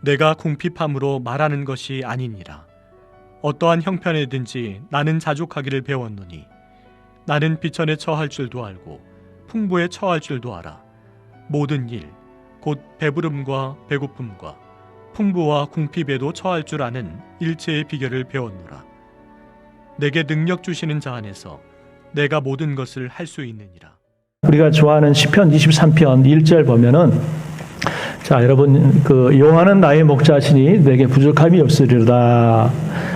내가 궁핍함으로 말하는 것이 아니니라. 어떠한 형편에든지 나는 자족하기를 배웠노니 나는 비천에 처할 줄도 알고 풍부에 처할 줄도 알아. 모든 일 곧 배부름과 배고픔과 풍부와 궁핍에도 처할 줄 아는 일체의 비결을 배웠노라. 내게 능력 주시는 자 안에서 내가 모든 것을 할 수 있느니라. 우리가 좋아하는 시편 23편 1절 보면은, 자, 여러분, 여호와는 나의 목자시니 내게 부족함이 없으리로다.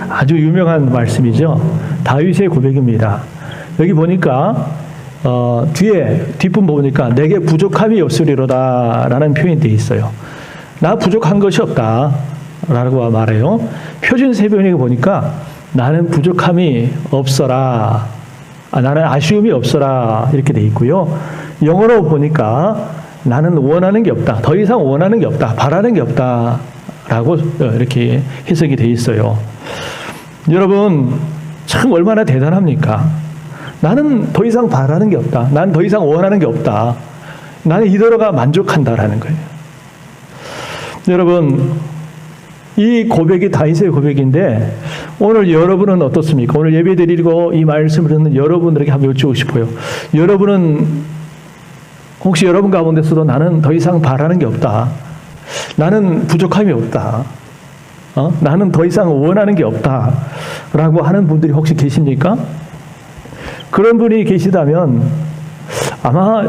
아주 유명한 말씀이죠. 다윗의 고백입니다. 여기 보니까 뒷부분 보니까 내게 부족함이 없으리로다 라는 표현이 되어 있어요. 나 부족한 것이 없다 라고 말해요. 표준 세번역에 보니까 나는 부족함이 없어라, 나는 아쉬움이 없어라 이렇게 되어 있고요. 영어로 보니까 나는 원하는 게 없다, 더 이상 원하는 게 없다, 바라는 게 없다 라고 이렇게 해석이 되어 있어요. 여러분, 참 얼마나 대단합니까? 나는 더 이상 바라는 게 없다, 나는 더 이상 원하는 게 없다, 나는 이대로가 만족한다라는 거예요. 여러분, 이 고백이 다윗의 고백인데 오늘 여러분은 어떻습니까? 오늘 예배 드리고 이 말씀을 듣는 여러분들에게 한번 여쭈고 싶어요. 여러분은 혹시 여러분 가운데서도 나는 더 이상 바라는 게 없다, 나는 부족함이 없다, 나는 더 이상 원하는 게 없다 라고 하는 분들이 혹시 계십니까? 그런 분이 계시다면 아마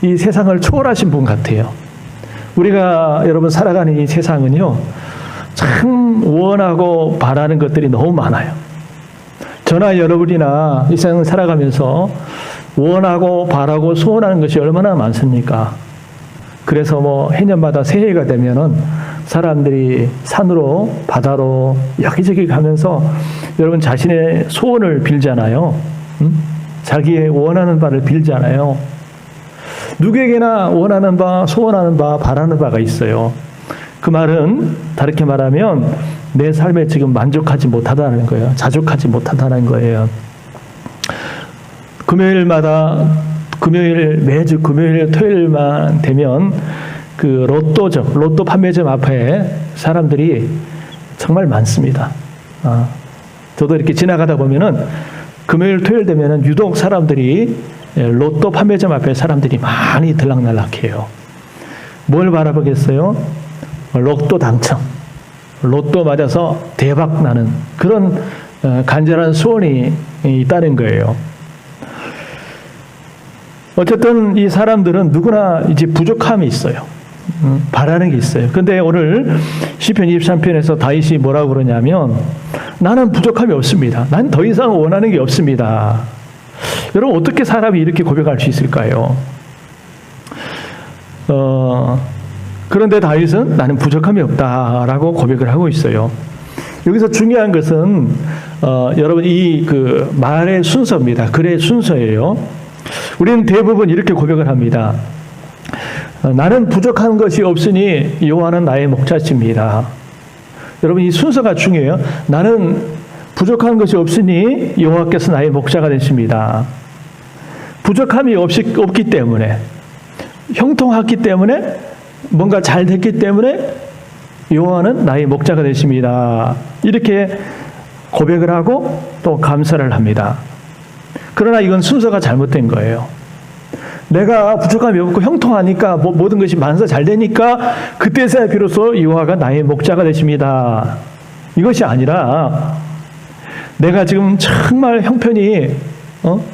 이 세상을 초월하신 분 같아요. 우리가 여러분 살아가는 이 세상은요, 참 원하고 바라는 것들이 너무 많아요. 저나 여러분이나 이 세상을 살아가면서 원하고 바라고 소원하는 것이 얼마나 많습니까? 그래서 해년마다 새해가 되면은 사람들이 산으로 바다로 여기저기 가면서 여러분 자신의 소원을 빌잖아요. 자기의 원하는 바를 빌잖아요. 누구에게나 원하는 바, 소원하는 바, 바라는 바가 있어요. 그 말은 다르게 말하면 내 삶에 지금 만족하지 못하다는 거예요. 자족하지 못하다는 거예요. 매주 금요일, 토요일만 되면 그 로또 판매점 앞에 사람들이 정말 많습니다. 저도 이렇게 지나가다 보면은 금요일, 토요일 되면은 유독 사람들이 로또 판매점 앞에 사람들이 많이 들락날락해요. 뭘 바라보겠어요? 로또 당첨, 로또 맞아서 대박 나는 그런 간절한 소원이 있다는 거예요. 어쨌든 이 사람들은 누구나 이제 부족함이 있어요. 바라는 게 있어요. 근데 오늘 시편 23편에서 다윗이 뭐라고 그러냐면 나는 부족함이 없습니다. 난 더 이상 원하는 게 없습니다. 여러분, 어떻게 사람이 이렇게 고백할 수 있을까요? 그런데 다윗은 나는 부족함이 없다라고 고백을 하고 있어요. 여기서 중요한 것은 여러분 이 말의 순서입니다. 글의 순서예요. 우리는 대부분 이렇게 고백을 합니다. 나는 부족한 것이 없으니 여호와는 나의 목자십니다. 여러분, 이 순서가 중요해요. 나는 부족한 것이 없으니 여호와께서 나의 목자가 되십니다. 부족함이 없기 때문에, 형통하기 때문에, 뭔가 잘 됐기 때문에 여호와는 나의 목자가 되십니다. 이렇게 고백을 하고 또 감사를 합니다. 그러나 이건 순서가 잘못된 거예요. 내가 부족함이 없고 형통하니까 모든 것이 만사 잘 되니까 그때서야 비로소 여호와가 나의 목자가 되십니다. 이것이 아니라 내가 지금 정말 형편이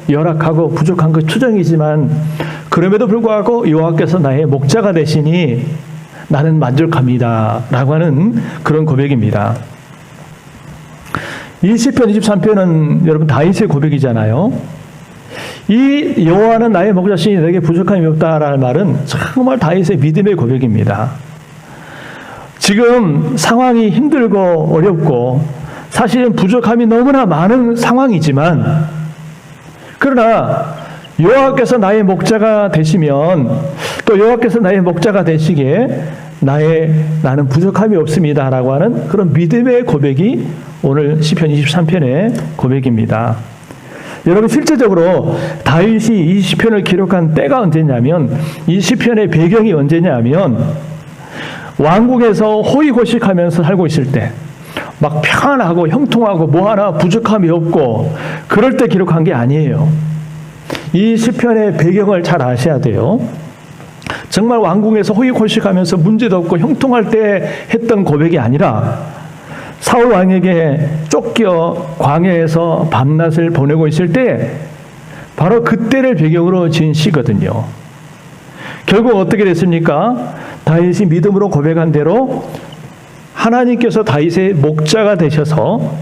열악하고 부족한 것 투정이지만 그럼에도 불구하고 여호와께서 나의 목자가 되시니 나는 만족합니다 라고 하는 그런 고백입니다. 이 시편 23편은 여러분 다윗의 고백이잖아요. 이 여호와는 나의 목자시니 내게 부족함이 없다라는 말은 정말 다윗의 믿음의 고백입니다. 지금 상황이 힘들고 어렵고 사실은 부족함이 너무나 많은 상황이지만 그러나 여호와께서 나의 목자가 되시면 또 여호와께서 나의 목자가 되시기에 나는 부족함이 없습니다라고 하는 그런 믿음의 고백이 오늘 시편 23편의 고백입니다. 여러분, 실제적으로 다윗이 이 시편을 기록한 때가 언제냐면 이 시편의 배경이 언제냐면 왕궁에서 호의호식하면서 살고 있을 때, 막 평안하고 형통하고 뭐 하나 부족함이 없고 그럴 때 기록한 게 아니에요. 이 시편의 배경을 잘 아셔야 돼요. 정말 왕궁에서 호의호식하면서 문제도 없고 형통할 때 했던 고백이 아니라 사울 왕에게 쫓겨 광야에서 밤낮을 보내고 있을 때 바로 그때를 배경으로 지은 시거든요. 결국 어떻게 됐습니까? 다윗이 믿음으로 고백한 대로 하나님께서 다윗의 목자가 되셔서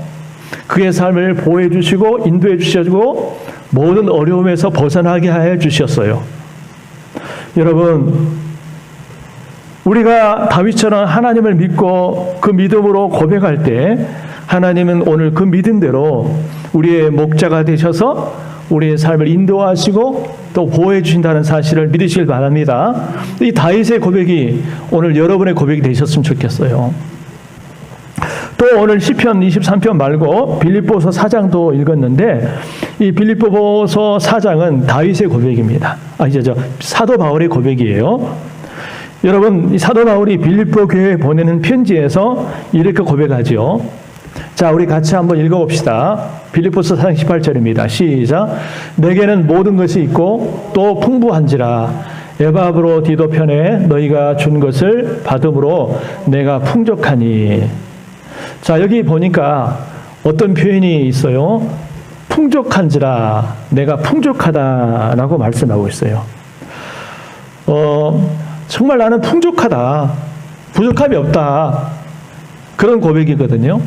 그의 삶을 보호해 주시고 인도해 주시고 모든 어려움에서 벗어나게 하여 주셨어요. 여러분, 우리가 다윗처럼 하나님을 믿고 그 믿음으로 고백할 때 하나님은 오늘 그 믿음대로 우리의 목자가 되셔서 우리의 삶을 인도하시고 또 보호해 주신다는 사실을 믿으시길 바랍니다. 이 다윗의 고백이 오늘 여러분의 고백이 되셨으면 좋겠어요. 또 오늘 시편 23편 말고 빌립보서 4장도 읽었는데 이 빌립보서 4장은 다윗의 고백입니다. 사도 바울의 고백이에요. 여러분, 이 사도 바울이 빌립보 교회에 보내는 편지에서 이렇게 고백하죠. 자, 우리 같이 한번 읽어봅시다. 빌립보서 4장 18절입니다. 시작. 내게는 모든 것이 있고 또 풍부한지라 에바브로디도 편에 너희가 준 것을 받음으로 내가 풍족하니. 자, 여기 보니까 어떤 표현이 있어요? 풍족한지라, 내가 풍족하다라고 말씀하고 있어요. 정말 나는 풍족하다, 부족함이 없다, 그런 고백이거든요.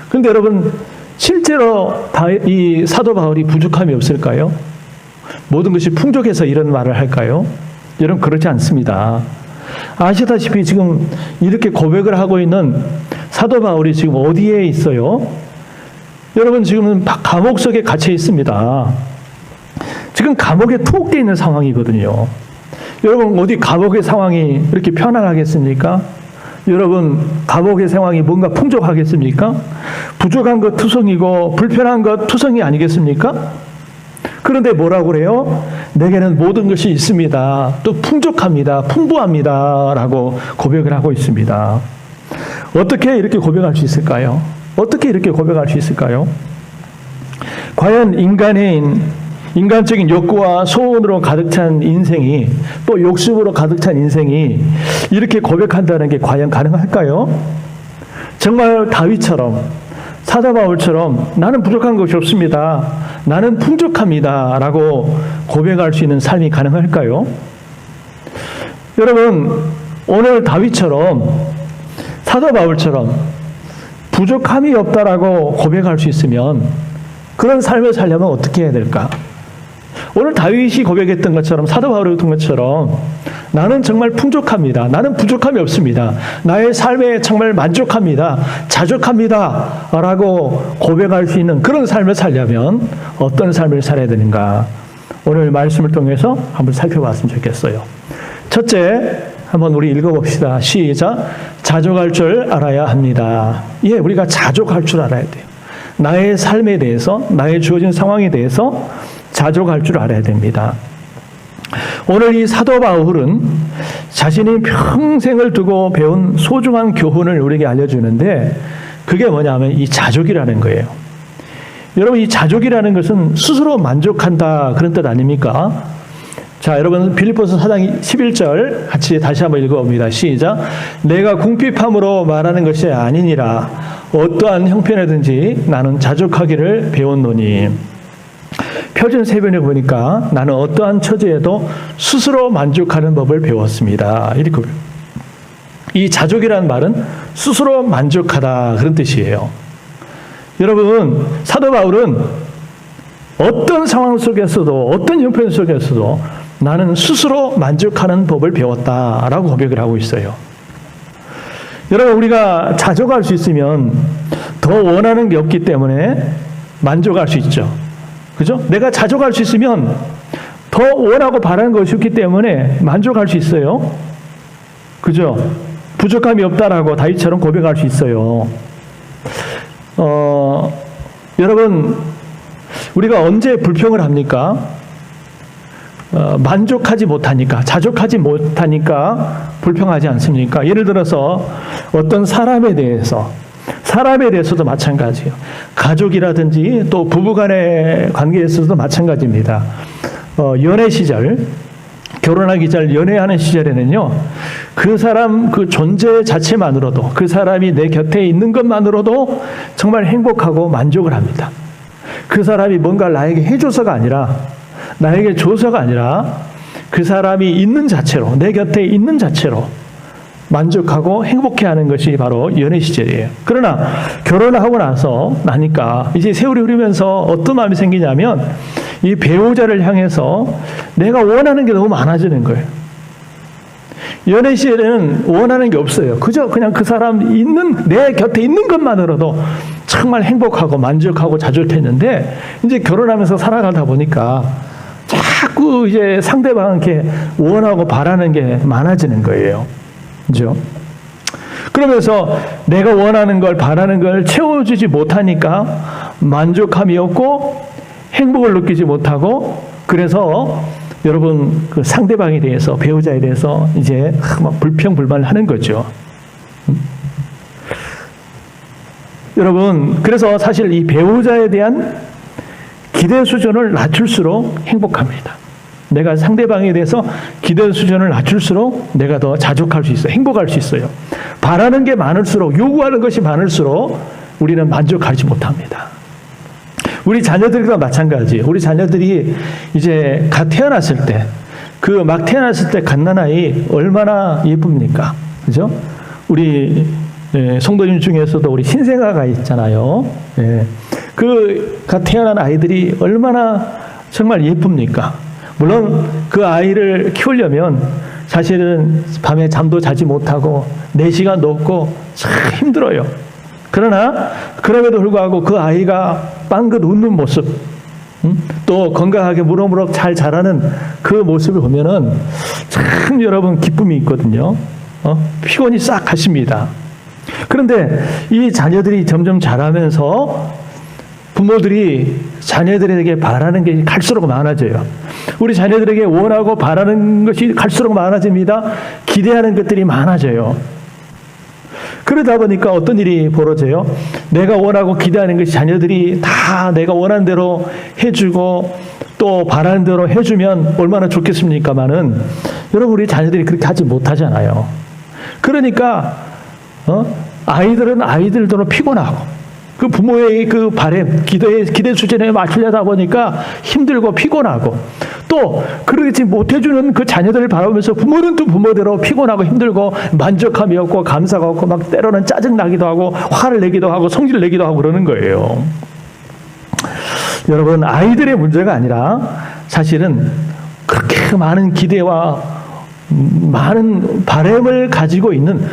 그런데 여러분, 실제로 이 사도 바울이 부족함이 없을까요? 모든 것이 풍족해서 이런 말을 할까요? 여러분, 그렇지 않습니다. 아시다시피 지금 이렇게 고백을 하고 있는 사도 바울이 지금 어디에 있어요? 여러분, 지금 감옥 속에 갇혀 있습니다. 지금 감옥에 투옥되어 있는 상황이거든요. 여러분, 어디 감옥의 상황이 이렇게 편안하겠습니까? 여러분, 감옥의 상황이 뭔가 풍족하겠습니까? 부족한 것 투성이고 불편한 것 투성이 아니겠습니까? 그런데 뭐라고 그래요? 내게는 모든 것이 있습니다. 또 풍족합니다. 풍부합니다. 라고 고백을 하고 있습니다. 어떻게 이렇게 고백할 수 있을까요? 어떻게 이렇게 고백할 수 있을까요? 과연 인간적인 욕구와 소원으로 가득 찬 인생이, 또 욕심으로 가득 찬 인생이 이렇게 고백한다는 게 과연 가능할까요? 정말 다윗처럼, 사도 바울처럼 나는 부족한 것이 없습니다, 나는 풍족합니다 라고 고백할 수 있는 삶이 가능할까요? 여러분, 오늘 다윗처럼, 사도 바울처럼 부족함이 없다라고 고백할 수 있으면 그런 삶을 살려면 어떻게 해야 될까? 오늘 다윗이 고백했던 것처럼, 사도 바울이 했던 것처럼 나는 정말 풍족합니다, 나는 부족함이 없습니다, 나의 삶에 정말 만족합니다, 자족합니다 라고 고백할 수 있는 그런 삶을 살려면 어떤 삶을 살아야 되는가? 오늘 말씀을 통해서 한번 살펴봤으면 좋겠어요. 첫째, 한번 우리 읽어봅시다. 시작. 자족할 줄 알아야 합니다. 예, 우리가 자족할 줄 알아야 돼요. 나의 삶에 대해서, 나의 주어진 상황에 대해서 자족할 줄 알아야 됩니다. 오늘 이 사도 바울은 자신이 평생을 두고 배운 소중한 교훈을 우리에게 알려주는데 그게 뭐냐면 이 자족이라는 거예요. 여러분, 이 자족이라는 것은 스스로 만족한다, 그런 뜻 아닙니까? 자, 여러분, 빌립보서 4장 11절 같이 다시 한번 읽어봅니다. 시작. 내가 궁핍함으로 말하는 것이 아니니라 어떠한 형편이든지 나는 자족하기를 배웠노니. 표준 세변에 보니까 나는 어떠한 처지에도 스스로 만족하는 법을 배웠습니다. 이렇게. 이 자족이라는 말은 스스로 만족하다, 그런 뜻이에요. 여러분, 사도 바울은 어떤 상황 속에서도, 어떤 형편 속에서도 나는 스스로 만족하는 법을 배웠다라고 고백을 하고 있어요. 여러분, 우리가 자족할 수 있으면 더 원하는 게 없기 때문에 만족할 수 있죠. 그죠? 내가 자족할 수 있으면 더 원하고 바라는 것이 없기 때문에 만족할 수 있어요. 그죠? 부족함이 없다라고 다윗처럼 고백할 수 있어요. 여러분, 우리가 언제 불평을 합니까? 만족하지 못하니까, 자족하지 못하니까 불평하지 않습니까? 예를 들어서 어떤 사람에 대해서도 마찬가지예요. 가족이라든지 또 부부간의 관계에서도 마찬가지입니다. 연애 시절, 결혼하기 전 연애하는 시절에는요, 그 사람 그 존재 자체만으로도, 그 사람이 내 곁에 있는 것만으로도 정말 행복하고 만족을 합니다. 그 사람이 뭔가 나에게 해줘서가 아니라, 나에게 줘서가 아니라 그 사람이 있는 자체로, 내 곁에 있는 자체로 만족하고 행복해하는 것이 바로 연애 시절이에요. 그러나 결혼을 하고 나니까 이제 세월이 흐르면서 어떤 마음이 생기냐면, 이 배우자를 향해서 내가 원하는 게 너무 많아지는 거예요. 연애 시절에는 원하는 게 없어요. 그냥 그 사람 내 곁에 있는 것만으로도 정말 행복하고 만족하고 자족했는데, 이제 결혼하면서 살아가다 보니까 자꾸 이제 상대방한테 원하고 바라는 게 많아지는 거예요. 그죠? 그러면서 내가 원하는 걸, 바라는 걸 채워주지 못하니까 만족함이 없고 행복을 느끼지 못하고, 그래서 여러분 그 상대방에 대해서, 배우자에 대해서 이제 막 불평불만을 하는 거죠. 여러분, 그래서 사실 이 배우자에 대한 기대 수준을 낮출수록 행복합니다. 내가 상대방에 대해서 기대 수준을 낮출수록 내가 더 자족할 수 있어요. 행복할 수 있어요. 바라는 게 많을수록, 요구하는 것이 많을수록 우리는 만족하지 못합니다. 우리 자녀들과 마찬가지예요. 우리 자녀들이 이제 갓 태어났을 때, 막 태어났을 때 갓난아이 얼마나 예쁩니까? 그죠? 우리 성도님 중에서도 우리 신생아가 있잖아요. 갓 태어난 아이들이 얼마나 정말 예쁩니까? 물론 그 아이를 키우려면 사실은 밤에 잠도 자지 못하고 4시간 넘고 참 힘들어요. 그러나 그럼에도 불구하고 그 아이가 빵긋 웃는 모습, 또 건강하게 무럭무럭 잘 자라는 그 모습을 보면은 참 여러분 기쁨이 있거든요. 피곤이 싹 가십니다. 그런데 이 자녀들이 점점 자라면서 부모들이 자녀들에게 바라는 게 갈수록 많아져요. 우리 자녀들에게 원하고 바라는 것이 갈수록 많아집니다. 기대하는 것들이 많아져요. 그러다 보니까 어떤 일이 벌어져요? 내가 원하고 기대하는 것이 자녀들이 다 내가 원하는 대로 해주고 또 바라는 대로 해주면 얼마나 좋겠습니까마는, 여러분 우리 자녀들이 그렇게 하지 못하잖아요. 그러니까 아이들은 아이들대로 피곤하고, 그 부모의 그 바람, 기대 수준에 맞추려다 보니까 힘들고 피곤하고, 또 그러지 못해주는 그 자녀들을 바라보면서 부모는 또 부모대로 피곤하고 힘들고 만족함이 없고 감사가 없고 막 때로는 짜증나기도 하고 화를 내기도 하고 성질을 내기도 하고 그러는 거예요. 여러분, 아이들의 문제가 아니라 사실은 그렇게 많은 기대와 많은 바람을 가지고 있는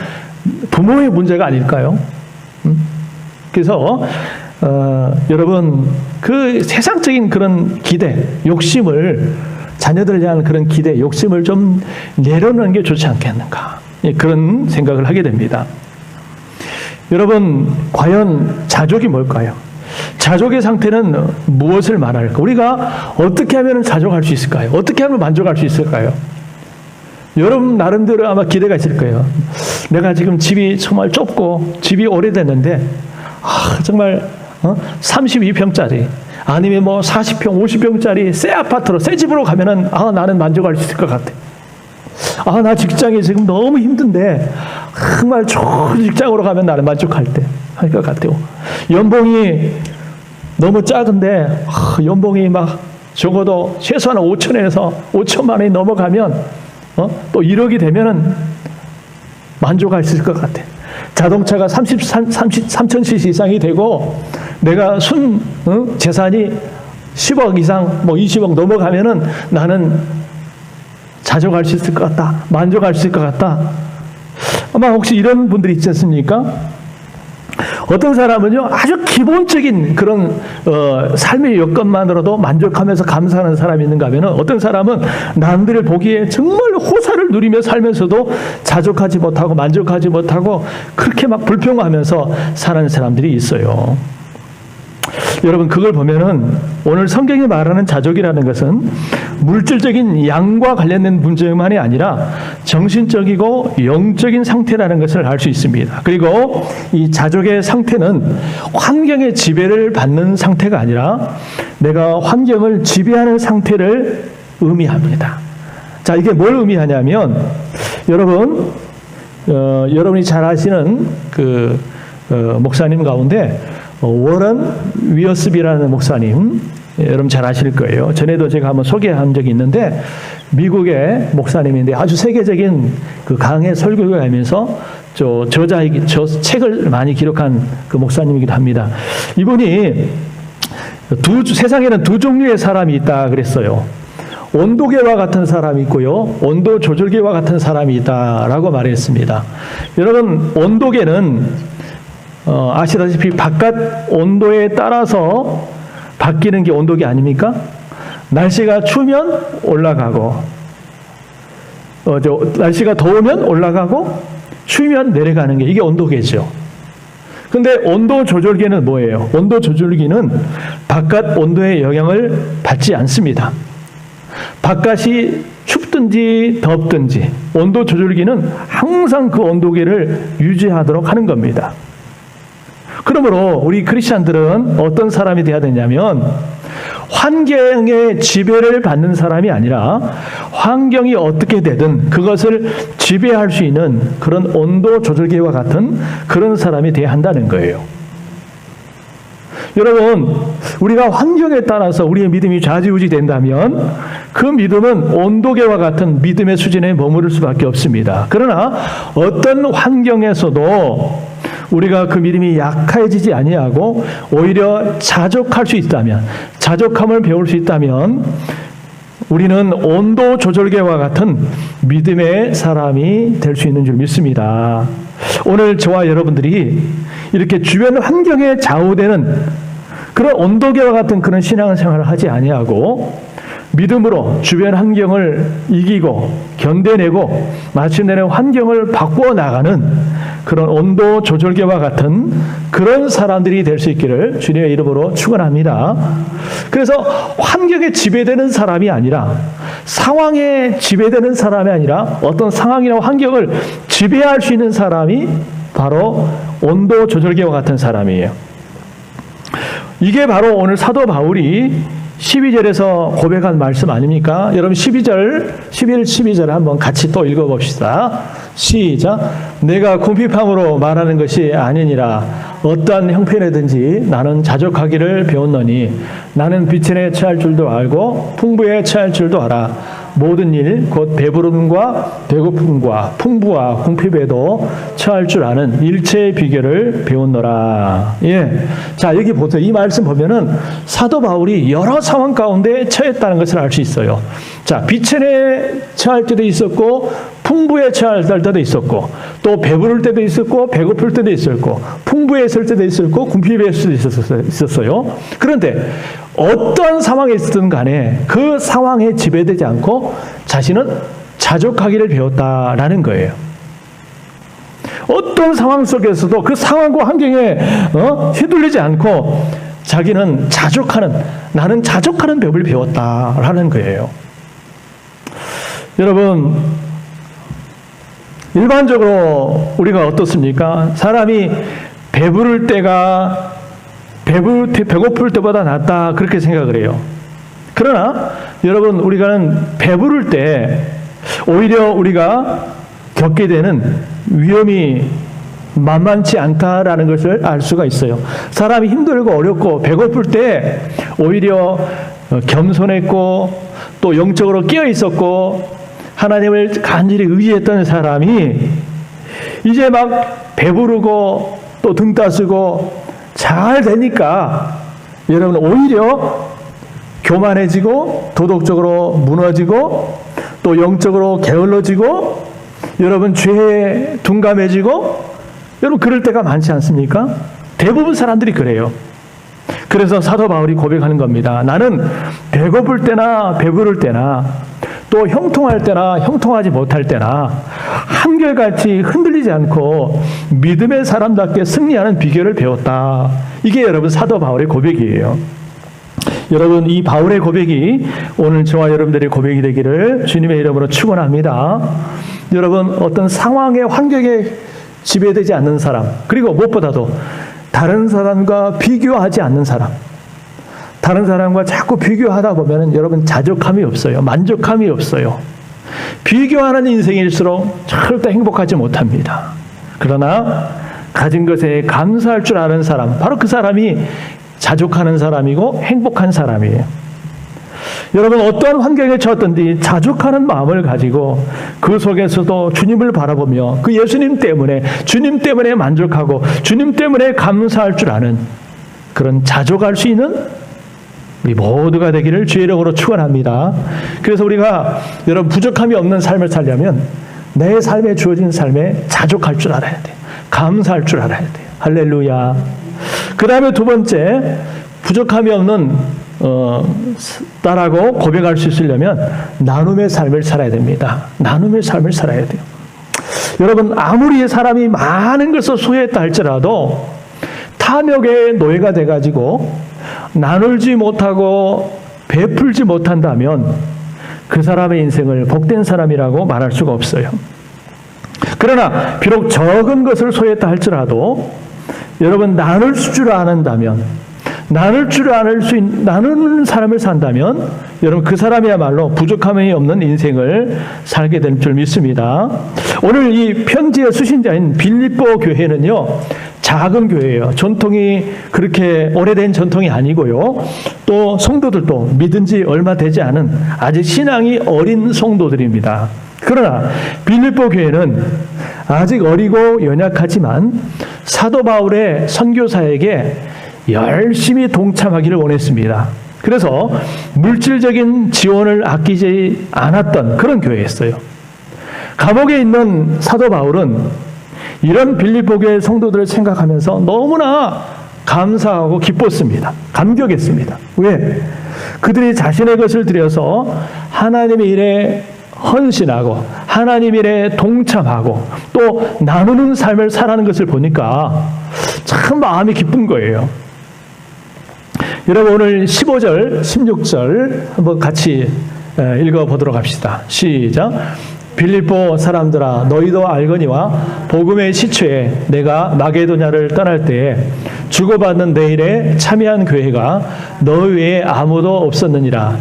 부모의 문제가 아닐까요? 그래서 여러분 그 세상적인 그런 기대, 욕심을, 자녀들을 향한 그런 기대, 욕심을 좀 내려놓는 게 좋지 않겠는가, 그런 생각을 하게 됩니다. 여러분, 과연 자족이 뭘까요? 자족의 상태는 무엇을 말할까? 우리가 어떻게 하면 자족할 수 있을까요? 어떻게 하면 만족할 수 있을까요? 여러분 나름대로 아마 기대가 있을 거예요. 내가 지금 집이 정말 좁고 집이 오래됐는데 정말 32평짜리 아니면 뭐 40평, 50평짜리 새 아파트로, 새 집으로 가면은 나는 만족할 수 있을 것 같아. 나 직장이 지금 너무 힘든데 정말 좋은 직장으로 가면 나는 만족할 것 같아요. 연봉이 너무 작은데 연봉이 막 적어도 최소한 5천에서 5천만 원이 넘어가면 또 1억이 되면은 만족할 수 있을 것 같아. 자동차가 33,000cc 이상이 되고 내가 재산이 10억 이상, 뭐 20억 넘어가면은 나는 자족할 수 있을 것 같다. 만족할 수 있을 것 같다. 아마 혹시 이런 분들이 있지 않습니까? 어떤 사람은요, 아주 기본적인 그런 삶의 여건만으로도 만족하면서 감사하는 사람이 있는가 하면, 어떤 사람은 남들을 보기에 정말 호사를 누리며 살면서도 자족하지 못하고 만족하지 못하고 그렇게 막 불평하면서 사는 사람들이 있어요. 여러분 그걸 보면은 오늘 성경이 말하는 자족이라는 것은 물질적인 양과 관련된 문제만이 아니라 정신적이고 영적인 상태라는 것을 알 수 있습니다. 그리고 이 자족의 상태는 환경의 지배를 받는 상태가 아니라 내가 환경을 지배하는 상태를 의미합니다. 자, 이게 뭘 의미하냐면 여러분 여러분이 잘 아시는 그 목사님 가운데 워런 위어스비라는 목사님, 여러분 잘 아실 거예요. 전에도 제가 한번 소개한 적이 있는데 미국의 목사님인데 아주 세계적인 그 강해 설교를 하면서 저 책을 많이 기록한 그 목사님이기도 합니다. 이분이 세상에는 두 종류의 사람이 있다 그랬어요. 온도계와 같은 사람이 있고요, 온도 조절계와 같은 사람이 있다라고 말했습니다. 여러분 온도계는 아시다시피 바깥 온도에 따라서 바뀌는 게 온도계 아닙니까? 날씨가 추우면 올라가고, 날씨가 더우면 올라가고, 추우면 내려가는 게 이게 온도계죠. 근데 온도 조절계는 뭐예요? 온도 조절기는 바깥 온도의 영향을 받지 않습니다. 바깥이 춥든지 덥든지 온도 조절기는 항상 그 온도계를 유지하도록 하는 겁니다. 그러므로 우리 크리스찬들은 어떤 사람이 되어야 되냐면 환경의 지배를 받는 사람이 아니라 환경이 어떻게 되든 그것을 지배할 수 있는 그런 온도 조절기와 같은 그런 사람이 되어야 한다는 거예요. 여러분, 우리가 환경에 따라서 우리의 믿음이 좌지우지 된다면 그 믿음은 온도계와 같은 믿음의 수준에 머무를 수밖에 없습니다. 그러나 어떤 환경에서도 우리가 그 믿음이 약해지지 아니하고 오히려 자족할 수 있다면, 자족함을 배울 수 있다면 우리는 온도 조절계와 같은 믿음의 사람이 될 수 있는 줄 믿습니다. 오늘 저와 여러분들이 이렇게 주변 환경에 좌우되는 그런 온도계와 같은 그런 신앙생활을 하지 아니하고 믿음으로 주변 환경을 이기고 견뎌내고 마침내는 환경을 바꾸어 나가는 그런 온도 조절계와 같은 그런 사람들이 될 수 있기를 주님의 이름으로 축원합니다. 그래서 환경에 지배되는 사람이 아니라, 상황에 지배되는 사람이 아니라 어떤 상황이나 환경을 지배할 수 있는 사람이 바로 온도 조절계와 같은 사람이에요. 이게 바로 오늘 사도 바울이 12절에서 고백한 말씀 아닙니까? 여러분 11절, 12절 한번 같이 또 읽어봅시다. 시작. 내가 궁핍함으로 말하는 것이 아니니라. 어떠한 형편이든지 나는 자족하기를 배웠노니 나는 비천에 처할 줄도 알고 풍부에 처할 줄도 알아. 모든 일 곧 배부름과 배고픔과 풍부와 궁핍에도 처할 줄 아는 일체의 비결을 배웠노라. 예. 자, 여기 보세요. 이 말씀 보면은 사도 바울이 여러 상황 가운데 처했다는 것을 알 수 있어요. 자, 비천에 처할 때도 있었고 풍부에 처할 때도 있었고 또 배부를 때도 있었고 배고플 때도 있었고 풍부에 있을 때도 있었고 궁핍에 있을 때도 있었어요. 그런데 어떤 상황에 있었든 간에 그 상황에 지배되지 않고 자신은 자족하기를 배웠다라는 거예요. 어떤 상황 속에서도 그 상황과 환경에 휘둘리지 않고 자기는 나는 자족하는 법을 배웠다라는 거예요. 여러분, 일반적으로 우리가 어떻습니까? 사람이 배부를 때가 배고플 때보다 낫다 그렇게 생각을 해요. 그러나 여러분, 우리가는 배부를 때 오히려 우리가 겪게 되는 위험이 만만치 않다라는 것을 알 수가 있어요. 사람이 힘들고 어렵고 배고플 때 오히려 겸손했고 또 영적으로 깨어 있었고 하나님을 간절히 의지했던 사람이 이제 막 배부르고 또 등 따스고 잘 되니까 여러분 오히려 교만해지고 도덕적으로 무너지고 또 영적으로 게을러지고 여러분 죄에 둔감해지고 여러분 그럴 때가 많지 않습니까? 대부분 사람들이 그래요. 그래서 사도 바울이 고백하는 겁니다. 나는 배고플 때나 배부를 때나 또 형통할 때나 형통하지 못할 때나 한 한결같이 흔들리지 않고 믿음의 사람답게 승리하는 비결을 배웠다. 이게 여러분 사도 바울의 고백이에요. 여러분, 이 바울의 고백이 오늘 저와 여러분들의 고백이 되기를 주님의 이름으로 축원합니다. 여러분, 어떤 상황의 환경에 지배되지 않는 사람, 그리고 무엇보다도 다른 사람과 비교하지 않는 사람, 다른 사람과 자꾸 비교하다 보면 여러분 자족함이 없어요. 만족함이 없어요. 비교하는 인생일수록 절대 행복하지 못합니다. 그러나 가진 것에 감사할 줄 아는 사람, 바로 그 사람이 자족하는 사람이고 행복한 사람이에요. 여러분, 어떠한 환경에 처했든지 자족하는 마음을 가지고 그 속에서도 주님을 바라보며 그 예수님 때문에, 주님 때문에 만족하고 주님 때문에 감사할 줄 아는 그런 자족할 수 있는 우리 모두가 되기를 주의 이름으로 축원합니다. 그래서 우리가 여러분 부족함이 없는 삶을 살려면 내 삶에 주어진 삶에 자족할 줄 알아야 돼요. 감사할 줄 알아야 돼요. 할렐루야. 그 다음에 두 번째, 부족함이 없는 딸하고 고백할 수 있으려면 나눔의 삶을 살아야 됩니다. 나눔의 삶을 살아야 돼요. 여러분, 아무리 사람이 많은 것을 소유했다 할지라도 탐욕의 노예가 돼가지고 나눌지 못하고 베풀지 못한다면 그 사람의 인생을 복된 사람이라고 말할 수가 없어요. 그러나 비록 적은 것을 소유했다 할지라도 여러분, 나눌 줄 아는다면, 나누는 사람을 산다면 여러분 그 사람이야말로 부족함이 없는 인생을 살게 될 줄 믿습니다. 오늘 이 편지의 수신자인 빌립보 교회는요, 작은 교회예요. 전통이 그렇게 오래된 전통이 아니고요. 또 성도들도 믿은 지 얼마 되지 않은 아직 신앙이 어린 성도들입니다. 그러나 빌립보 교회는 아직 어리고 연약하지만 사도 바울의 선교사에게 열심히 동참하기를 원했습니다. 그래서 물질적인 지원을 아끼지 않았던 그런 교회였어요. 감옥에 있는 사도 바울은 이런 빌립보 교회 성도들을 생각하면서 너무나 감사하고 기뻤습니다. 감격했습니다. 왜? 그들이 자신의 것을 들여서 하나님의 일에 헌신하고 하나님 일에 동참하고 또 나누는 삶을 살아가는 것을 보니까 참 마음이 기쁜 거예요. 여러분, 오늘 15절, 16절 한번 같이 읽어보도록 합시다. 시작. 빌립보 사람들아, 너희도 알거니와 복음의 시초에 내가 마게도냐를 떠날 때에 주고받는 내 일에 참여한 교회가 너희 외에 아무도 없었느니라.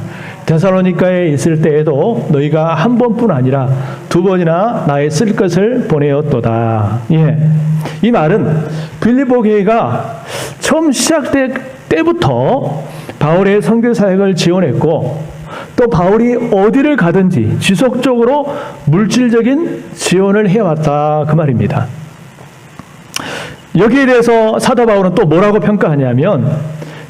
데살로니가에 있을 때에도 너희가 한 번뿐 아니라 두 번이나 나의 쓸 것을 보내었도다. 예. 이 말은 빌립보 교회가 처음 시작될 때부터 바울의 선교 사역을 지원했고 또 바울이 어디를 가든지 지속적으로 물질적인 지원을 해왔다, 그 말입니다. 여기에 대해서 사도 바울은 또 뭐라고 평가하냐면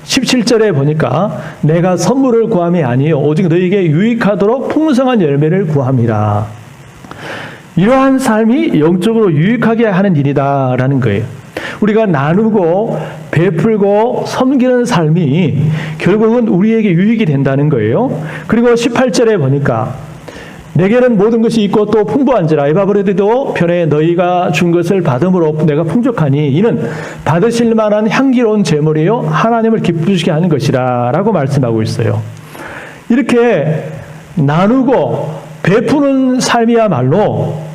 17절에 보니까 내가 선물을 구함이 아니요 오직 너희에게 유익하도록 풍성한 열매를 구함이라. 이러한 삶이 영적으로 유익하게 하는 일이다라는 거예요. 우리가 나누고 베풀고 섬기는 삶이 결국은 우리에게 유익이 된다는 거예요. 그리고 18절에 보니까 내게는 모든 것이 있고 또 풍부한지라 에바브레드도 편에 너희가 준 것을 받음으로 내가 풍족하니 이는 받으실 만한 향기로운 제물이요 하나님을 기쁘시게 하는 것이라 라고 말씀하고 있어요. 이렇게 나누고 베푸는 삶이야말로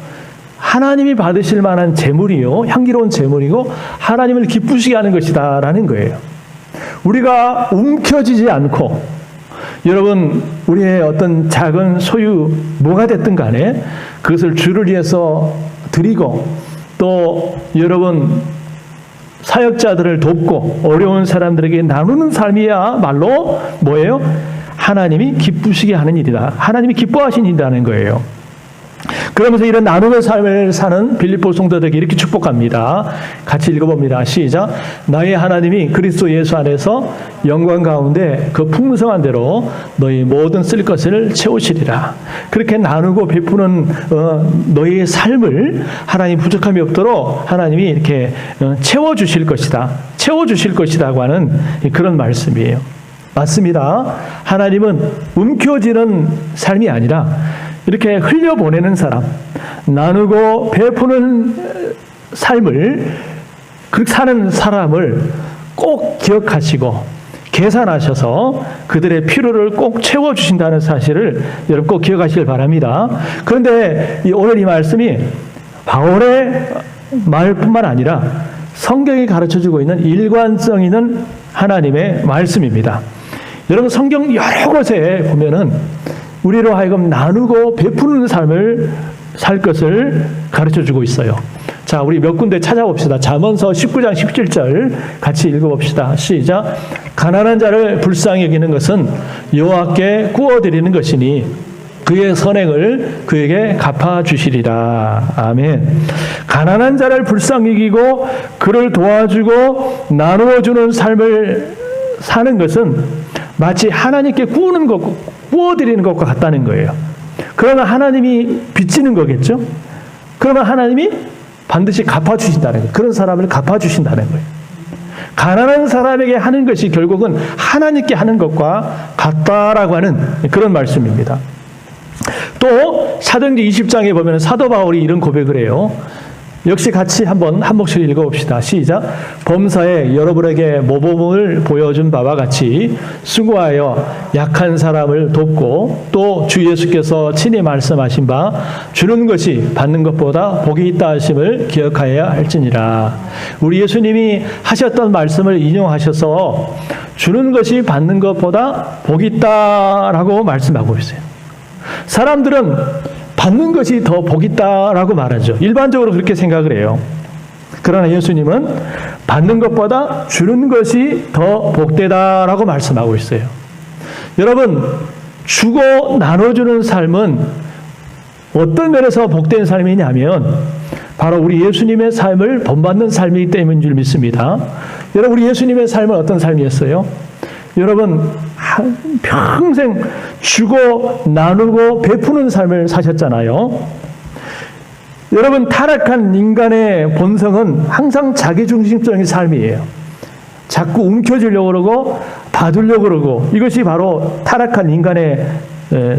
하나님이 받으실 만한 제물이요 향기로운 제물이고 하나님을 기쁘시게 하는 것이다 라는 거예요. 우리가 움켜쥐지 않고 여러분 우리의 어떤 작은 소유 뭐가 됐든 간에 그것을 주를 위해서 드리고 또 여러분 사역자들을 돕고 어려운 사람들에게 나누는 삶이야말로 뭐예요? 하나님이 기쁘시게 하는 일이다. 하나님이 기뻐하신 일이라는 거예요. 그러면서 이런 나누는 삶을 사는 빌립보 성도들에게 이렇게 축복합니다. 같이 읽어봅니다. 시작. 나의 하나님이 그리스도 예수 안에서 영광 가운데 그 풍성한 대로 너희 모든 쓸 것을 채우시리라. 그렇게 나누고 베푸는 너희의 삶을 하나님 부족함이 없도록 하나님이 이렇게 채워주실 것이다. 채워주실 것이라고 하는 그런 말씀이에요. 맞습니다. 하나님은 움켜쥐는 삶이 아니라 이렇게 흘려보내는 사람, 나누고 베푸는 삶을, 그렇게 사는 사람을 꼭 기억하시고 계산하셔서 그들의 필요를 꼭 채워주신다는 사실을 여러분 꼭 기억하시길 바랍니다. 그런데 오늘 이 말씀이 바울의 말뿐만 아니라 성경이 가르쳐주고 있는 일관성 있는 하나님의 말씀입니다. 여러분 성경 여러 곳에 보면은 우리로 하여금 나누고 베푸는 삶을 살 것을 가르쳐주고 있어요. 자, 우리 몇 군데 찾아봅시다. 잠언서 19장 17절 같이 읽어봅시다. 시작. 가난한 자를 불쌍히 여기는 것은 여호와께 구워드리는 것이니 그의 선행을 그에게 갚아주시리라. 아멘. 가난한 자를 불쌍히 여기고 그를 도와주고 나누어주는 삶을 사는 것은 마치 하나님께 구워드리는 것과 같다는 거예요. 그러면 하나님이 빚지는 거겠죠? 그러면 하나님이 반드시 갚아주신다는 거예요. 그런 사람을 갚아주신다는 거예요. 가난한 사람에게 하는 것이 결국은 하나님께 하는 것과 같다라고 하는 그런 말씀입니다. 또 사도행전 20장에 보면 사도 바울이 이런 고백을 해요. 역시 같이 한번 한 목소리 읽어봅시다. 시작. 범사에 여러분에게 모범을 보여준 바와 같이 수고하여 약한 사람을 돕고 또 주 예수께서 친히 말씀하신 바 주는 것이 받는 것보다 복이 있다 하심을 기억하여야 할지니라. 우리 예수님이 하셨던 말씀을 인용하셔서 주는 것이 받는 것보다 복이 있다라고 말씀하고 있어요. 사람들은 받는 것이 더 복이 있다라고 말하죠. 일반적으로 그렇게 생각을 해요. 그러나 예수님은 받는 것보다 주는 것이 더 복되다라고 말씀하고 있어요. 여러분, 주고 나눠주는 삶은 어떤 면에서 복된 삶이냐면 바로 우리 예수님의 삶을 본받는 삶이기 때문인 줄 믿습니다. 여러분, 우리 예수님의 삶은 어떤 삶이었어요? 여러분, 평생 주고 나누고 베푸는 삶을 사셨잖아요. 여러분, 타락한 인간의 본성은 항상 자기중심적인 삶이에요. 자꾸 움켜쥐려고 그러고 받으려고 그러고 이것이 바로 타락한 인간의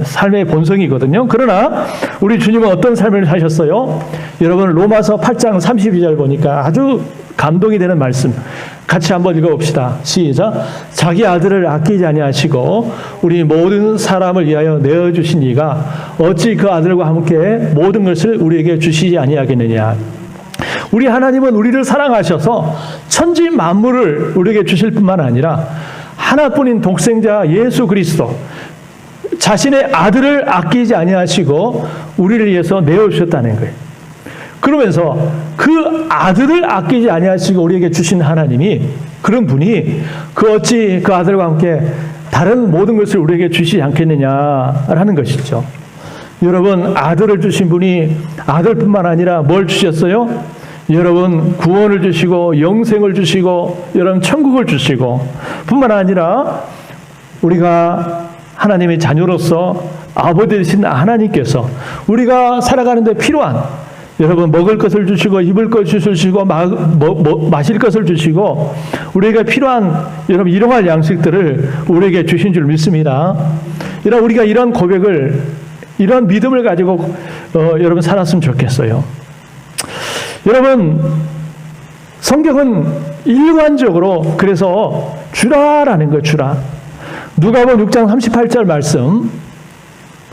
삶의 본성이거든요. 그러나 우리 주님은 어떤 삶을 사셨어요? 여러분, 로마서 8장 32절 보니까 아주 감동이 되는 말씀 같이 한번 읽어봅시다. 시작. 자기 아들을 아끼지 아니하시고 우리 모든 사람을 위하여 내어주신 이가 어찌 그 아들과 함께 모든 것을 우리에게 주시지 아니하겠느냐. 우리 하나님은 우리를 사랑하셔서 천지 만물을 우리에게 주실 뿐만 아니라 하나뿐인 독생자 예수 그리스도 자신의 아들을 아끼지 아니하시고 우리를 위해서 내어주셨다는 거예요. 그러면서 그 아들을 아끼지 아니하시고 우리에게 주신 하나님이 그런 분이 그 어찌 그 아들과 함께 다른 모든 것을 우리에게 주시지 않겠느냐라는 것이죠. 여러분, 아들을 주신 분이 아들뿐만 아니라 뭘 주셨어요? 여러분, 구원을 주시고 영생을 주시고 여러분 천국을 주시고 뿐만 아니라 우리가 하나님의 자녀로서 아버지 되신 하나님께서 우리가 살아가는 데 필요한 여러분 먹을 것을 주시고 입을 것을 주시고 마실 것을 주시고 우리가 필요한 여러분 일용할 양식들을 우리에게 주신 줄 믿습니다. 여러분, 우리가 이런 고백을 이런 믿음을 가지고 여러분 살았으면 좋겠어요. 여러분, 성경은 일관적으로 그래서 주라라는 거예요. 주라. 누가복음 6장 38절 말씀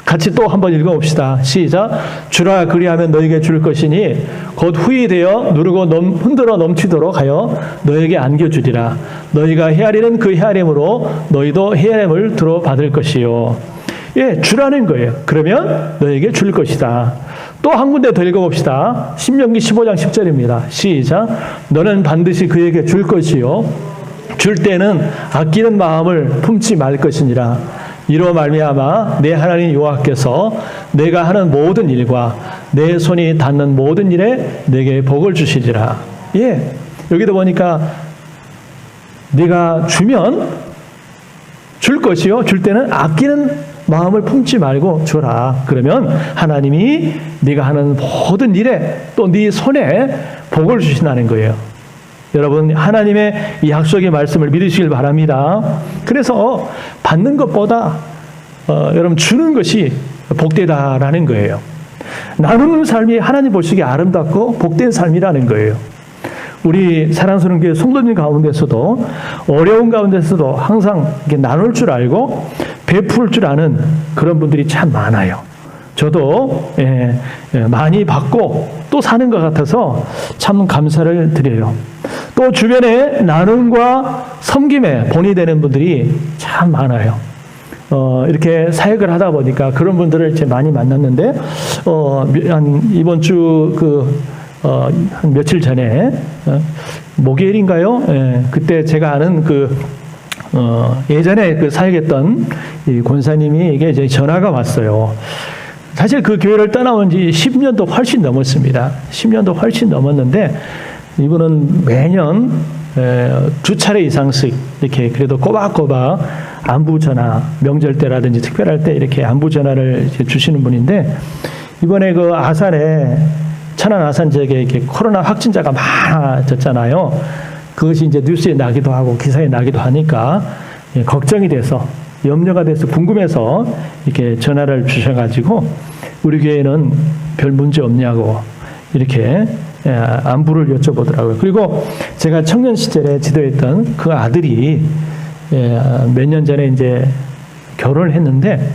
같이 또 한번 읽어봅시다. 시작. 주라 그리하면 너에게 줄 것이니 곧 후히 되어 누르고 흔들어 넘치도록 하여 너에게 안겨주리라. 너희가 헤아리는 그 헤아림으로 너희도 헤아림을 들어받을 것이요. 예, 주라는 거예요. 그러면 너에게 줄 것이다. 또 한 군데 더 읽어봅시다. 신명기 15장 10절입니다. 시작. 너는 반드시 그에게 줄 것이요. 줄 때는 아끼는 마음을 품지 말 것이니라. 이로 말미암아 내 하나님 여호와께서 내가 하는 모든 일과 내 손이 닿는 모든 일에 내게 복을 주시리라. 예, 여기도 보니까 네가 주면 줄 것이요. 줄 때는 아끼는 마음을 품지 말고 줘라. 그러면 하나님이 네가 하는 모든 일에 또 네 손에 복을 주신다는 거예요. 여러분, 하나님의 이 약속의 말씀을 믿으시길 바랍니다. 그래서 받는 것보다 여러분 주는 것이 복되다라는 거예요. 나누는 삶이 하나님 보시기에 아름답고 복된 삶이라는 거예요. 우리 사랑스러운 교회 성도님 가운데서도 어려운 가운데서도 항상 이렇게 나눌 줄 알고 베풀 줄 아는 그런 분들이 참 많아요. 저도 많이 받고 또 사는 것 같아서 참 감사를 드려요. 또 주변에 나눔과 섬김에 본이 되는 분들이 참 많아요. 이렇게 사역을 하다 보니까 그런 분들을 이제 많이 만났는데, 한 이번 주 한 며칠 전에, 목요일인가요? 그때 제가 아는 예전에 사역했던 이 권사님이 이제 전화가 왔어요. 사실 그 교회를 떠나온 지 10년도 훨씬 넘었습니다. 10년도 훨씬 넘었는데, 이분은 매년 2차례 이상씩 이렇게 그래도 꼬박꼬박 안부 전화, 명절 때라든지 특별할 때 이렇게 안부 전화를 주시는 분인데, 이번에 천안 아산 지역에 이렇게 코로나 확진자가 많아졌잖아요. 그것이 이제 뉴스에 나기도 하고 기사에 나기도 하니까 걱정이 돼서, 염려가 돼서 궁금해서 이렇게 전화를 주셔가지고 우리 교회는 별 문제 없냐고 이렇게 안부를 여쭤보더라고요. 그리고 제가 청년 시절에 지도했던 그 아들이 몇 년 전에 이제 결혼을 했는데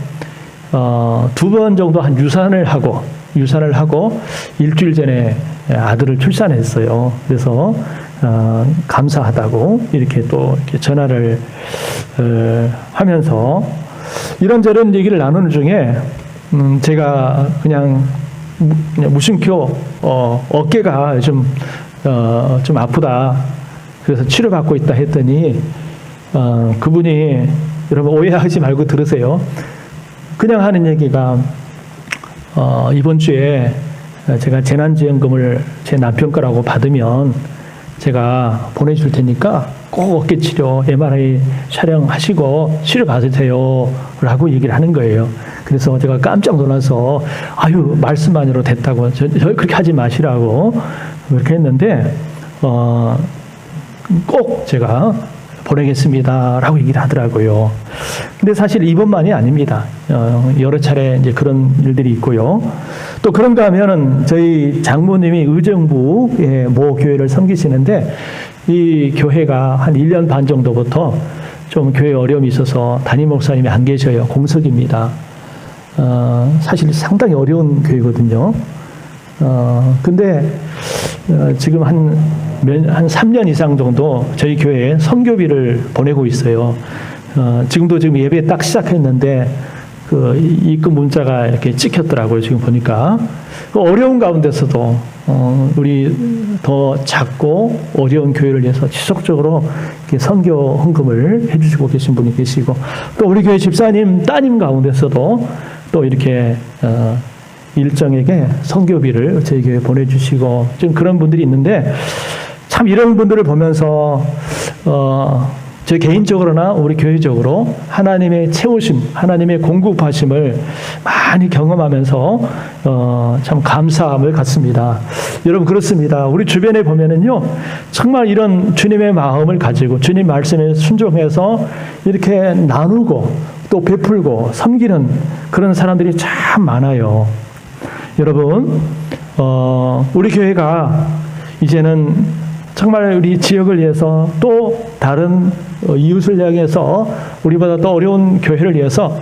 2번 정도 한 유산을 하고 일주일 전에 아들을 출산했어요. 그래서 감사하다고 이렇게 또 이렇게 전화를 하면서 이런저런 얘기를 나누는 중에 제가 그냥 무심코 어깨가 좀 아프다. 그래서 치료받고 있다 했더니 그분이, 여러분 오해하지 말고 들으세요. 그냥 하는 얘기가 이번 주에 제가 재난지원금을 제 남편 거라고 받으면 제가 보내줄 테니까 꼭 어깨 치료, MRI 촬영하시고 치료 받으세요 라고 얘기를 하는 거예요. 그래서 제가 깜짝 놀라서 아유, 말씀만으로 됐다고, 저 그렇게 하지 마시라고 그렇게 했는데 꼭 제가 보내겠습니다 라고 얘기를 하더라고요. 근데 사실 이번만이 아닙니다. 여러 차례 이제 그런 일들이 있고요. 또 그런가 하면은 저희 장모님이 의정부의 모 교회를 섬기시는데, 이 교회가 한 1년 반 정도부터 좀 교회에 어려움이 있어서 담임 목사님이 안 계셔요. 공석입니다. 사실 상당히 어려운 교회거든요. 근데 지금 한 3년 이상 정도 저희 교회에 선교비를 보내고 있어요. 지금 예배 딱 시작했는데 그 입금 문자가 이렇게 찍혔더라고요. 지금 보니까 어려운 가운데서도 우리 더 작고 어려운 교회를 위해서 지속적으로 이렇게 선교 헌금을 해주시고 계신 분이 계시고, 또 우리 교회 집사님 따님 가운데서도 또 이렇게 일정에게 선교비를 저희 교회에 보내주시고 지금 그런 분들이 있는데, 참 이런 분들을 보면서 저 개인적으로나 우리 교회적으로 하나님의 채우심, 하나님의 공급하심을 많이 경험하면서 참 감사함을 갖습니다. 여러분 그렇습니다. 우리 주변에 보면은요, 정말 이런 주님의 마음을 가지고 주님 말씀에 순종해서 이렇게 나누고 또 베풀고 섬기는 그런 사람들이 참 많아요. 여러분, 우리 교회가 이제는 정말 우리 지역을 위해서 또 다른 이웃을 향해서 우리보다 더 어려운 교회를 위해서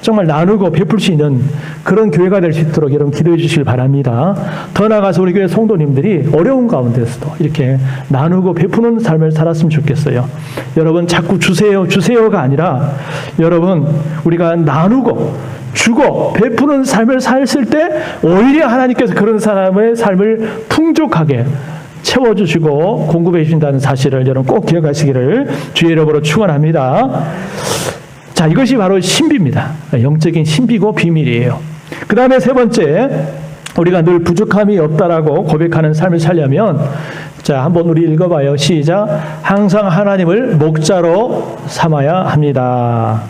정말 나누고 베풀 수 있는 그런 교회가 될 수 있도록 여러분 기도해 주시길 바랍니다. 더 나아가서 우리 교회 성도님들이 어려운 가운데서도 이렇게 나누고 베푸는 삶을 살았으면 좋겠어요. 여러분 자꾸 주세요가 아니라 여러분 우리가 나누고 주고 베푸는 삶을 살았을 때 오히려 하나님께서 그런 사람의 삶을 풍족하게 채워주시고 공급해 주신다는 사실을 여러분 꼭 기억하시기를 주의 이름으로 축원합니다. 자, 이것이 바로 신비입니다. 영적인 신비고 비밀이에요. 그 다음에 세 번째, 우리가 늘 부족함이 없다라고 고백하는 삶을 살려면, 자, 한번 우리 읽어봐요. 시작. 항상 하나님을 목자로 삼아야 합니다.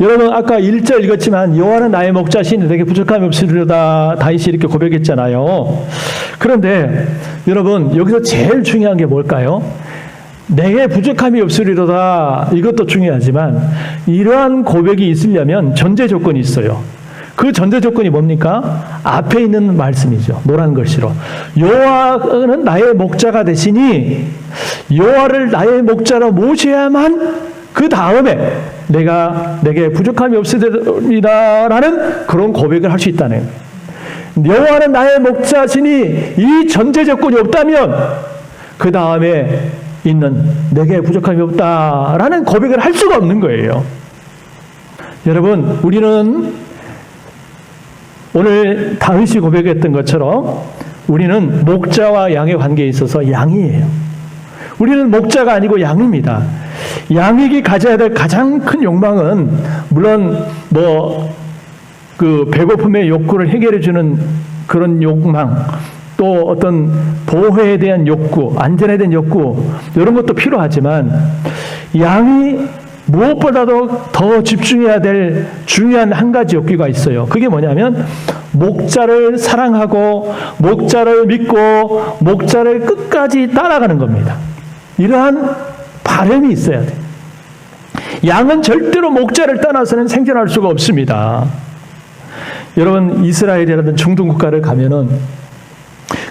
여러분 아까 1절 읽었지만 여호와는 나의 목자시니 내게 부족함이 없으리로다, 다윗이 이렇게 고백했잖아요. 그런데 여러분 여기서 제일 중요한 게 뭘까요? 내게 부족함이 없으리로다, 이것도 중요하지만 이러한 고백이 있으려면 전제 조건이 있어요. 그 전제 조건이 뭡니까? 앞에 있는 말씀이죠. 노란 글씨로. 여호와는 나의 목자가 되시니 여호와를 나의 목자로 모셔야만 그 다음에 내게 부족함이 없으리라는 그런 고백을 할 수 있다는 거예요. 여호와는 나의 목자시니 이 전제 조건이 없다면 그 다음에 있는 내게 부족함이 없다라는 고백을 할 수가 없는 거예요. 여러분, 우리는 오늘 다윗이 고백했던 것처럼 우리는 목자와 양의 관계에 있어서 양이에요. 우리는 목자가 아니고 양입니다. 양에게 가져야 될 가장 큰 욕망은 물론 그 배고픔의 욕구를 해결해 주는 그런 욕망, 또 어떤 보호에 대한 욕구, 안전에 대한 욕구, 이런 것도 필요하지만 양이 무엇보다도 더 집중해야 될 중요한 한 가지 욕구가 있어요. 그게 뭐냐면 목자를 사랑하고 목자를 믿고 목자를 끝까지 따라가는 겁니다. 이러한 바람이 있어야 돼요. 양은 절대로 목자를 떠나서는 생존할 수가 없습니다. 여러분, 이스라엘이라든 중동 국가를 가면은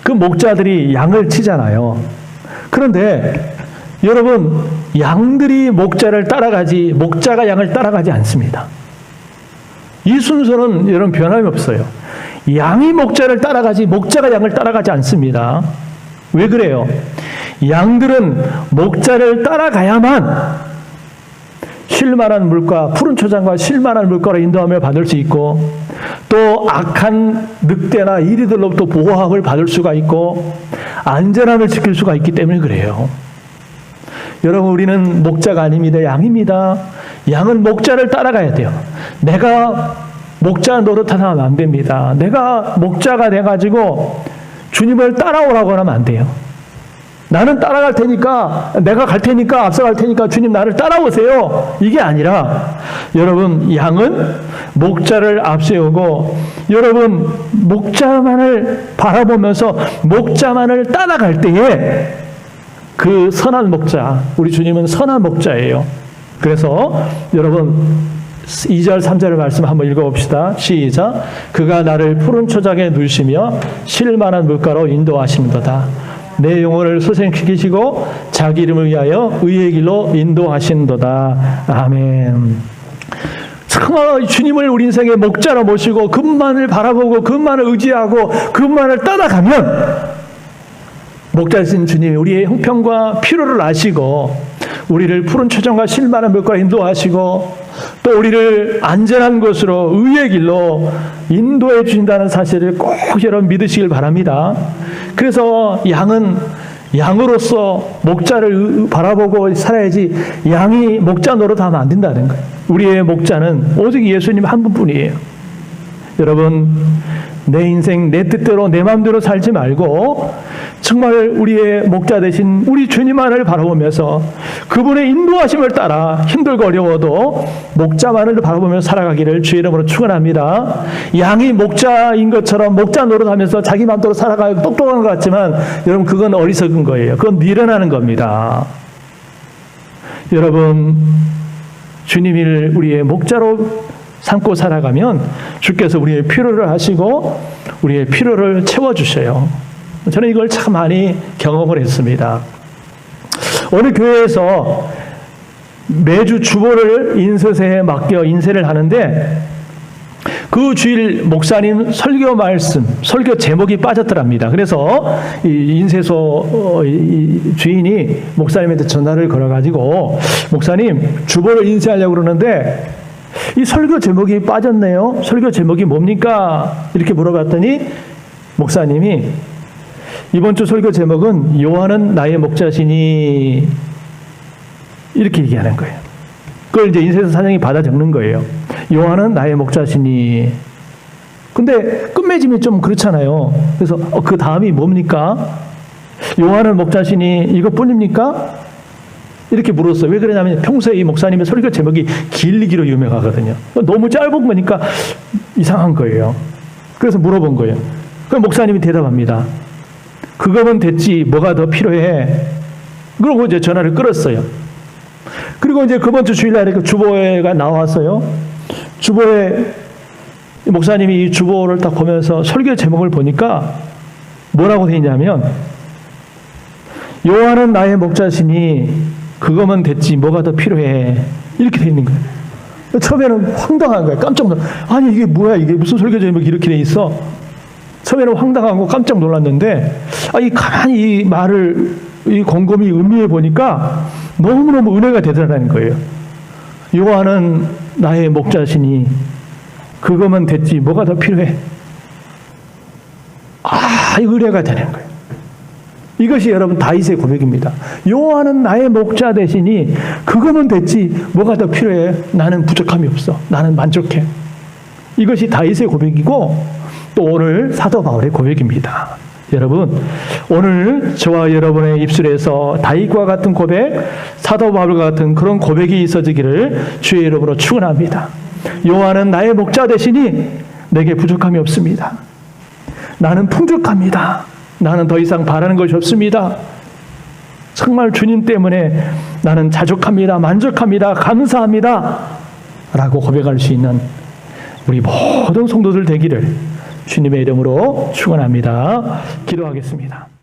그 목자들이 양을 치잖아요. 그런데 여러분, 양들이 목자가 양을 따라가지 않습니다. 이 순서는 여러분 변함이 없어요. 양이 목자를 따라가지 목자가 양을 따라가지 않습니다. 왜 그래요? 양들은 목자를 따라가야만 쉴만한 물가, 푸른 초장과 쉴만한 물가로 인도함을 받을 수 있고 또 악한 늑대나 이리들로부터 보호함을 받을 수가 있고 안전함을 지킬 수가 있기 때문에 그래요. 여러분, 우리는 목자가 아닙니다. 양입니다. 양은 목자를 따라가야 돼요. 내가 목자 노릇하다 하면 안 됩니다. 내가 목자가 돼가지고 주님을 따라오라고 하면 안 돼요. 나는 따라갈 테니까, 내가 갈 테니까, 앞서갈 테니까 주님 나를 따라오세요. 이게 아니라 여러분, 양은 목자를 앞세우고 여러분, 목자만을 바라보면서 목자만을 따라갈 때에 그 선한 목자, 우리 주님은 선한 목자예요. 그래서 여러분 2절 3절의 말씀 한번 읽어봅시다. 시작. 그가 나를 푸른 초장에 누시며 쉴만한 물가로 인도하시는도다. 내 영혼을 소생시키시고 자기 이름을 위하여 의의 길로 인도하시는도다. 아멘. 정말 주님을 우리 인생의 목자로 모시고 그분만을 바라보고 그분만을 의지하고 그분만을 따라가면 목자신 주님이 우리의 형편과 필요를 아시고 우리를 푸른 초장과 쉴만한 물가로 인도하시고 또 우리를 안전한 곳으로 의의 길로 인도해 주신다는 사실을 꼭 여러분 믿으시길 바랍니다. 그래서 양은 양으로서 목자를 바라보고 살아야지 양이 목자 노릇하면 안 된다는 거예요. 우리의 목자는 오직 예수님 한 분뿐이에요. 여러분, 내 인생 내 뜻대로 내 마음대로 살지 말고 정말 우리의 목자 되신 우리 주님만을 바라보면서 그분의 인도하심을 따라 힘들고 어려워도 목자만을 바라보면서 살아가기를 주의 이름으로 축원합니다. 양이 목자인 것처럼 목자 노릇하면서 자기 마음대로 살아가고 똑똑한 것 같지만 여러분, 그건 어리석은 거예요. 그건 미련하는 겁니다. 여러분, 주님을 우리의 목자로 삼고 살아가면 주께서 우리의 필요를 하시고 우리의 필요를 채워주셔요. 저는 이걸 참 많이 경험을 했습니다. 어느 교회에서 매주 주보를 인쇄소에 맡겨 인쇄를 하는데 그 주일 목사님 설교 말씀, 설교 제목이 빠졌더랍니다. 그래서 이 인쇄소 주인이 목사님한테 전화를 걸어가지고 목사님, 주보를 인쇄하려고 그러는데 이 설교 제목이 빠졌네요. 설교 제목이 뭡니까? 이렇게 물어봤더니 목사님이 이번 주 설교 제목은 요한은 나의 목자시니 이렇게 얘기하는 거예요. 그걸 이제 인쇄소 사장이 받아 적는 거예요. 요한은 나의 목자시니. 근데 끝맺음이 좀 그렇잖아요. 그래서 그 다음이 뭡니까? 요한은 목자시니 이것뿐입니까? 이렇게 물었어요. 왜 그러냐면 평소에 이 목사님의 설교 제목이 길기로 유명하거든요. 너무 짧은 거니까 이상한 거예요. 그래서 물어본 거예요. 그럼 목사님이 대답합니다. 그거면 됐지 뭐가 더 필요해? 그러고 이제 전화를 끊었어요. 그리고 이제 그번 주 주일날에 그 주보회가 나왔어요. 주보회 목사님이 이 주보를 딱 보면서 설교 제목을 보니까 뭐라고 되어 있냐면 여호와는 나의 목자시니 그거면 됐지 뭐가 더 필요해 이렇게 되어 있는 거예요. 처음에는 황당한 거예요. 깜짝 놀라. 아니 이게 뭐야 이게 무슨 설교 제목이 이렇게 돼 있어. 처음에는 황당하고 깜짝 놀랐는데 가만히 이 말을 곰곰이 음미해 보니까 너무너무 은혜가 되더라는 거예요. 여호와는 나의 목자시니 그거면 됐지 뭐가 더 필요해. 은혜가 되는 거예요. 이것이 여러분 다윗의 고백입니다. 여호와는 나의 목자 되시니 그거면 됐지 뭐가 더 필요해. 나는 부족함이 없어. 나는 만족해. 이것이 다윗의 고백이고 또 오늘 사도 바울의 고백입니다. 여러분 오늘 저와 여러분의 입술에서 다윗과 같은 고백, 사도 바울과 같은 그런 고백이 있어지기를 주의 이름으로 축원합니다. 여호와는 나의 목자 되시니 내게 부족함이 없습니다. 나는 풍족합니다. 나는 더 이상 바라는 것이 없습니다. 정말 주님 때문에 나는 자족합니다. 만족합니다. 감사합니다. 라고 고백할 수 있는 우리 모든 성도들 되기를 주님의 이름으로 축원합니다. 기도하겠습니다.